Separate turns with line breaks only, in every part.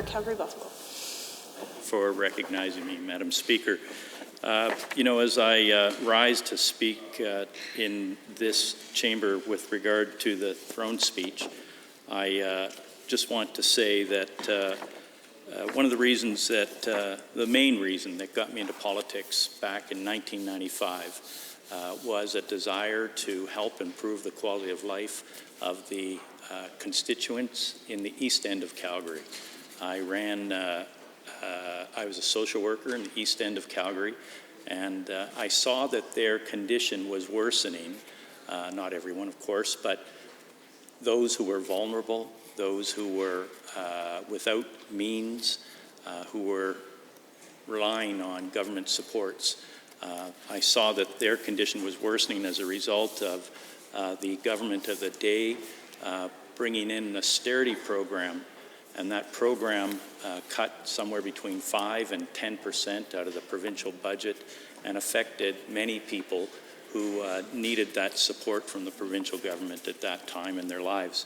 Calgary-Buffalo.
For recognizing me, Madam Speaker. As I rise to speak in this chamber with regard to the throne speech, I just want to say that one of the reasons that, the main reason that got me into politics back in 1995 was a desire to help improve the quality of life of the constituents in the east end of Calgary. I was a social worker in the east end of Calgary, and I saw that their condition was worsening. Not everyone, of course, but those who were vulnerable, those who were without means, who were relying on government supports. I saw that their condition was worsening as a result of the government of the day bringing in an austerity program, and that program cut somewhere between 5 and 10% out of the provincial budget and affected many people who needed that support from the provincial government at that time in their lives.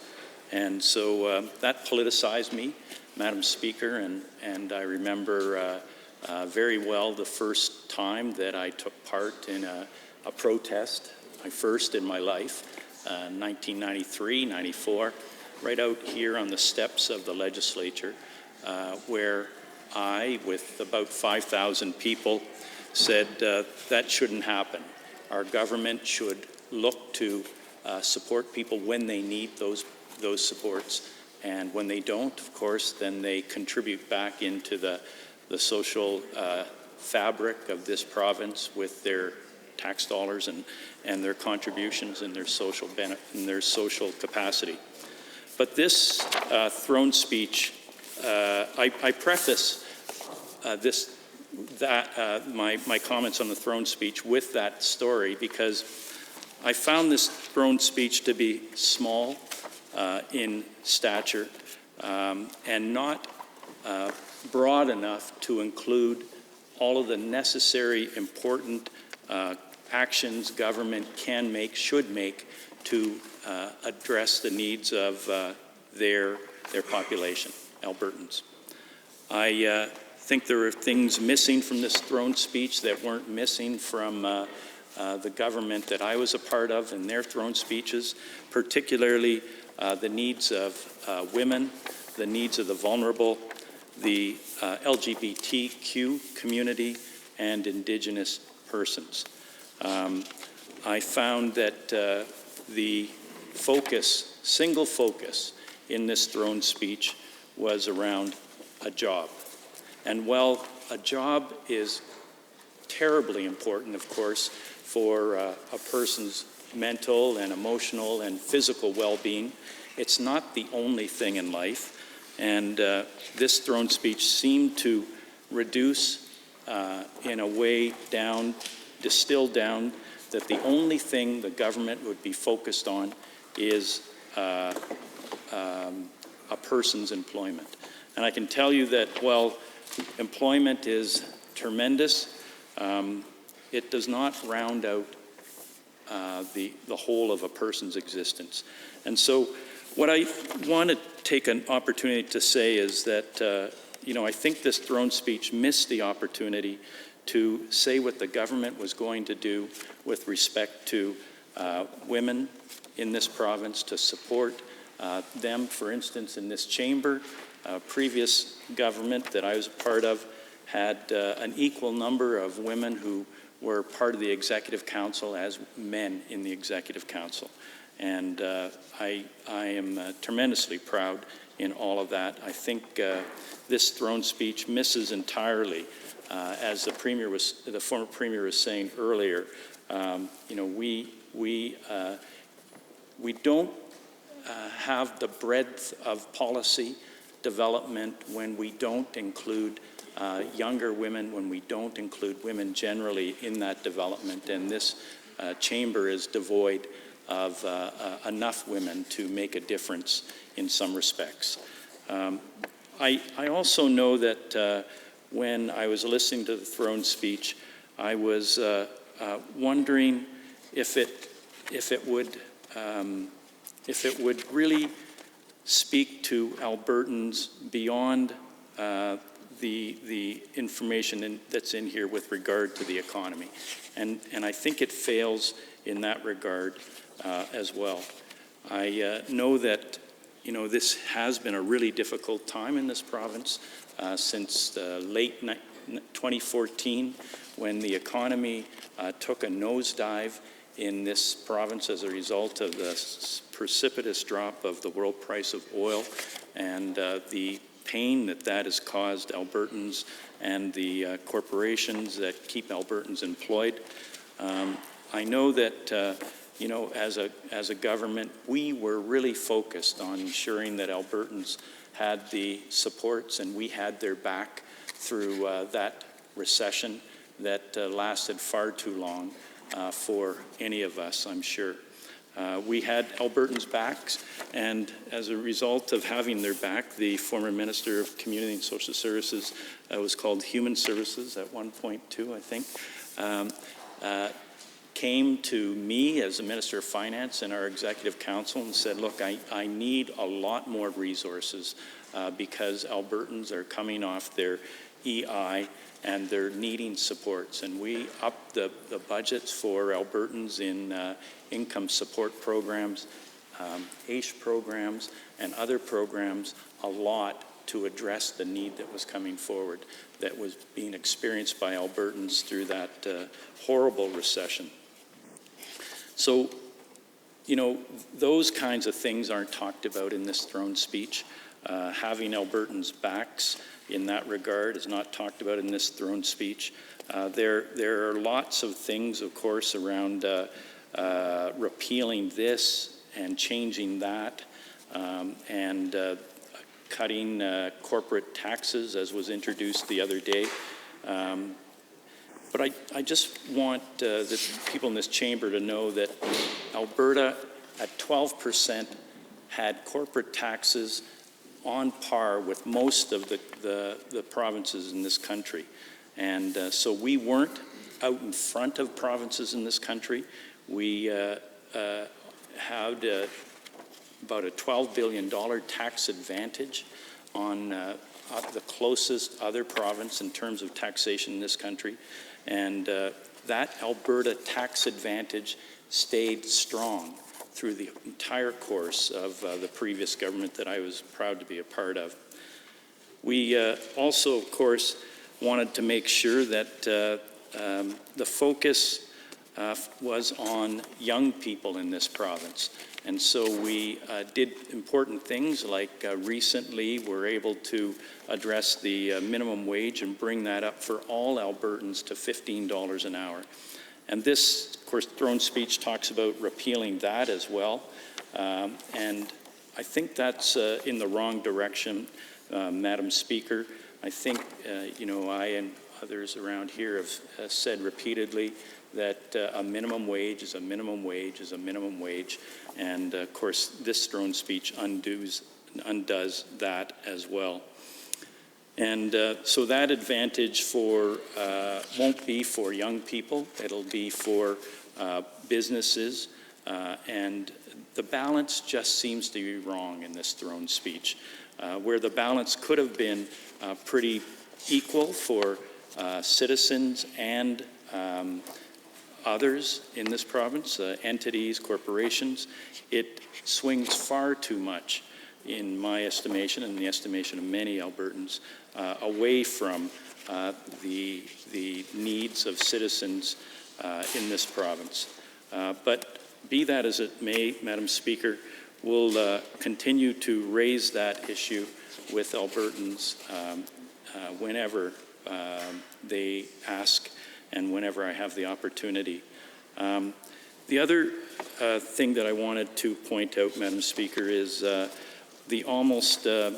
And so that politicized me, Madam Speaker, and I remember very well the first time that I took part in a protest, my first in my life, 1993, 94, right out here on the steps of the legislature, where I, with about 5,000 people, said that shouldn't happen. Our government should look to support people when they need those supports, and when they don't, of course, then they contribute back into the social fabric of this province with their tax dollars and their contributions and their social and their social capacity. But this throne speech, I preface my comments on the throne speech with that story because I found this throne speech to be small in stature and not broad enough to include all of the necessary, important actions government can make, should make, to address the needs of their population, Albertans. I think there are things missing from this throne speech that weren't missing from the government that I was a part of in their throne speeches, particularly the needs of women, the needs of the vulnerable, the LGBTQ community, and Indigenous persons. I found that the focus, single focus in this throne speech was around a job. And while a job is terribly important, of course, for a person's mental and emotional and physical well-being, it's not the only thing in life. And this throne speech seemed to reduce in a way down, distill down, that the only thing the government would be focused on is a person's employment. And I can tell you that while employment is tremendous, it does not round out the whole of a person's existence. And so what I want to take an opportunity to say is that, I think this throne speech missed the opportunity to say what the government was going to do with respect to women in this province, to support them. For instance, in this chamber, previous government that I was a part of had an equal number of women who were part of the Executive Council as men in the Executive Council. And I am tremendously proud in all of that. I think this throne speech misses entirely, as the former Premier was saying earlier. We don't have the breadth of policy development when we don't include younger women, when we don't include women generally in that development, and this chamber is devoid of enough women to make a difference in some respects. I also know that when I was listening to the throne speech, I was wondering if it would really speak to Albertans beyond the information that's in here with regard to the economy. And I think it fails in that regard as well. I know that, this has been a really difficult time in this province since late 2014, when the economy took a nosedive in this province as a result of the precipitous drop of the world price of oil and the pain that has caused Albertans and the corporations that keep Albertans employed. I know that, as a government, we were really focused on ensuring that Albertans had the supports and we had their back through that recession that lasted far too long for any of us, I'm sure. We had Albertans' backs, and as a result of having their back, the former Minister of Community and Social Services, was called Human Services at one point too, I think, came to me as the Minister of Finance and our Executive Council and said, look, I need a lot more resources because Albertans are coming off their EI and they're needing supports. And we upped the budgets for Albertans in income support programs, AISH programs, and other programs a lot to address the need that was coming forward, that was being experienced by Albertans through that horrible recession. So, those kinds of things aren't talked about in this throne speech. Having Albertans' backs in that regard is not talked about in this throne speech. There are lots of things, of course, around repealing this and changing that, and cutting corporate taxes, as was introduced the other day. But I just want the people in this chamber to know that Alberta, at 12%, had corporate taxes on par with most of the provinces in this country. And so we weren't out in front of provinces in this country. We had about a $12 billion tax advantage on the closest other province in terms of taxation in this country. And that Alberta tax advantage stayed strong through the entire course of the previous government that I was proud to be a part of. We also, of course, wanted to make sure that the focus was on young people in this province. And so we did important things, like recently we're able to address the minimum wage and bring that up for all Albertans to $15 an hour. And this, of course, throne speech talks about repealing that as well. And I think that's in the wrong direction, Madam Speaker. I think, I and others around here have said repeatedly that a minimum wage is a minimum wage is a minimum wage. And of course, this throne speech undoes that as well. And so that advantage won't be for young people, it'll be for businesses. And the balance just seems to be wrong in this throne speech, where the balance could have been pretty equal for citizens and others in this province, entities, corporations. It swings far too much, in my estimation and the estimation of many Albertans, away from the needs of citizens in this province. But be that as it may, Madam Speaker, we'll continue to raise that issue with Albertans whenever they ask and whenever I have the opportunity. The other thing that I wanted to point out, Madam Speaker, is the almost, it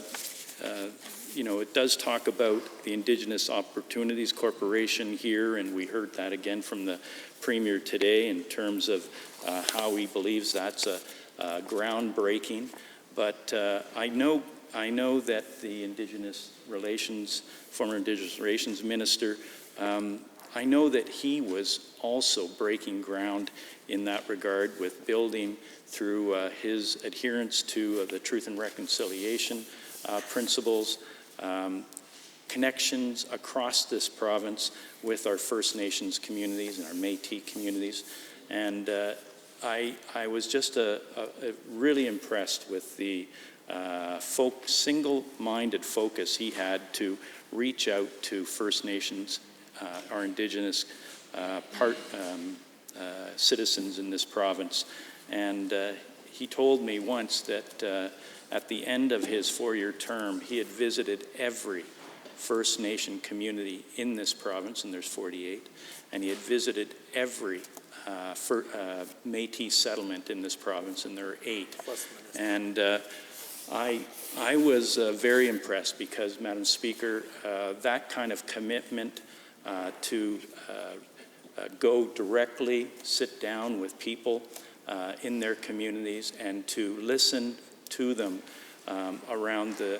does talk about the Indigenous Opportunities Corporation here, and we heard that again from the Premier today in terms of how he believes that's groundbreaking. But I know that the former Indigenous Relations Minister, I know that he was also breaking ground in that regard with building through his adherence to the Truth and Reconciliation principles, connections across this province with our First Nations communities and our Métis communities. And I was just really impressed with the single-minded focus he had to reach out to First Nations, our Indigenous citizens in this province. And he told me once that at the end of his 4-year term, he had visited every First Nation community in this province, and there's 48, and he had visited every Métis settlement in this province, and there are 8. And I was very impressed because, Madam Speaker, that kind of commitment to go directly, sit down with people in their communities and to listen to them around the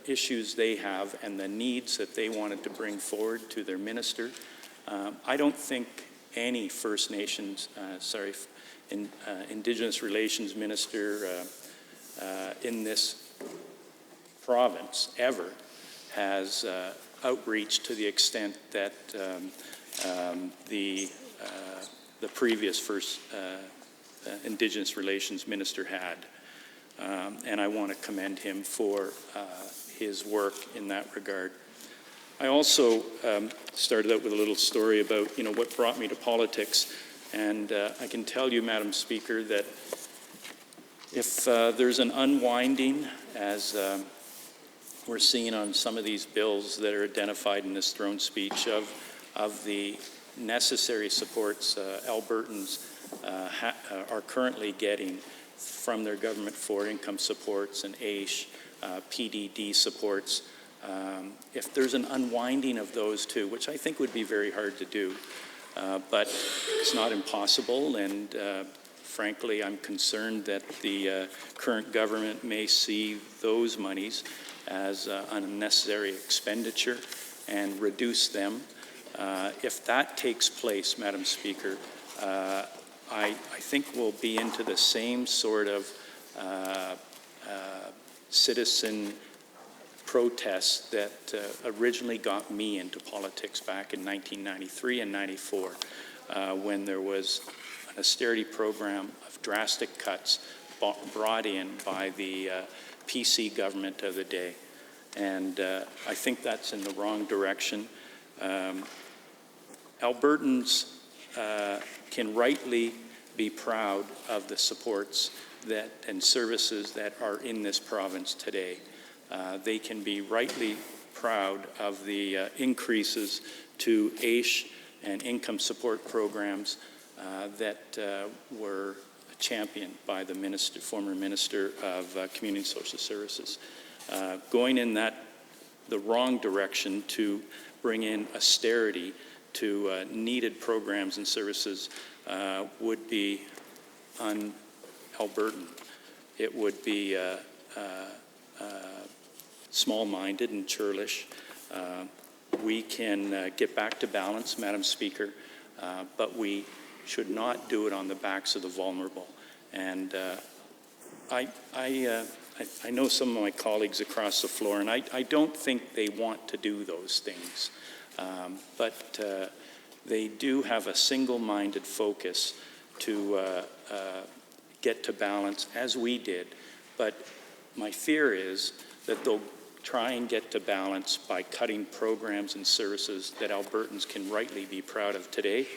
issues they have and the needs that they wanted to bring forward to their minister. I don't think any First Nations, Indigenous Relations minister in this province ever has outreach to the extent that the previous First Indigenous Relations minister had. And I want to commend him for his work in that regard. I also started out with a little story about, what brought me to politics. And I can tell you, Madam Speaker, that if there's an unwinding, as we're seeing on some of these bills that are identified in this throne speech, of the necessary supports Albertans are currently getting from their government for income supports and AISH, PDD supports. If there's an unwinding of those two, which I think would be very hard to do, but it's not impossible, and frankly, I'm concerned that the current government may see those monies as unnecessary expenditure and reduce them. If that takes place, Madam Speaker, I think we'll be into the same sort of citizen protests that originally got me into politics back in 1993 and 94, when there was an austerity program of drastic cuts brought in by the PC government of the day. And I think that's in the wrong direction. Albertans can rightly be proud of the supports and services that are in this province today. They can be rightly proud of the increases to AISH and income support programs that were championed by the former Minister of Community and Social Services. Going in the wrong direction to bring in austerity to needed programs and services would be un-Albertan. It would be small-minded and churlish. We can get back to balance, Madam Speaker, but we should not do it on the backs of the vulnerable. And I know some of my colleagues across the floor, and I don't think they want to do those things. But they do have a single-minded focus to get to balance, as we did. But my fear is that they'll try and get to balance by cutting programs and services that Albertans can rightly be proud of today,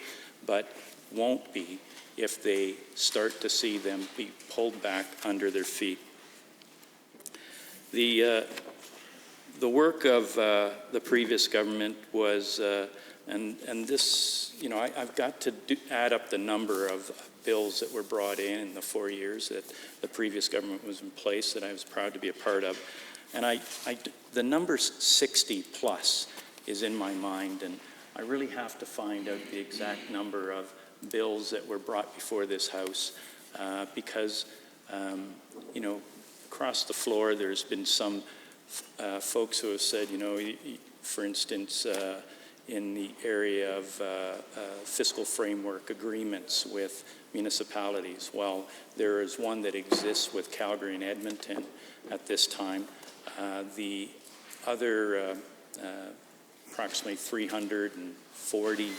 but won't be if they start to see them be pulled back under their feet. The work of the previous government was, and this, I've got to add up the number of bills that were brought in the 4 years that the previous government was in place that I was proud to be a part of. And the number 60 plus is in my mind, and I really have to find out the exact number of bills that were brought before this House because, across the floor there's been some folks who have said, for instance, in the area of fiscal framework agreements with municipalities. Well, there is one that exists with Calgary and Edmonton at this time. The other approximately 340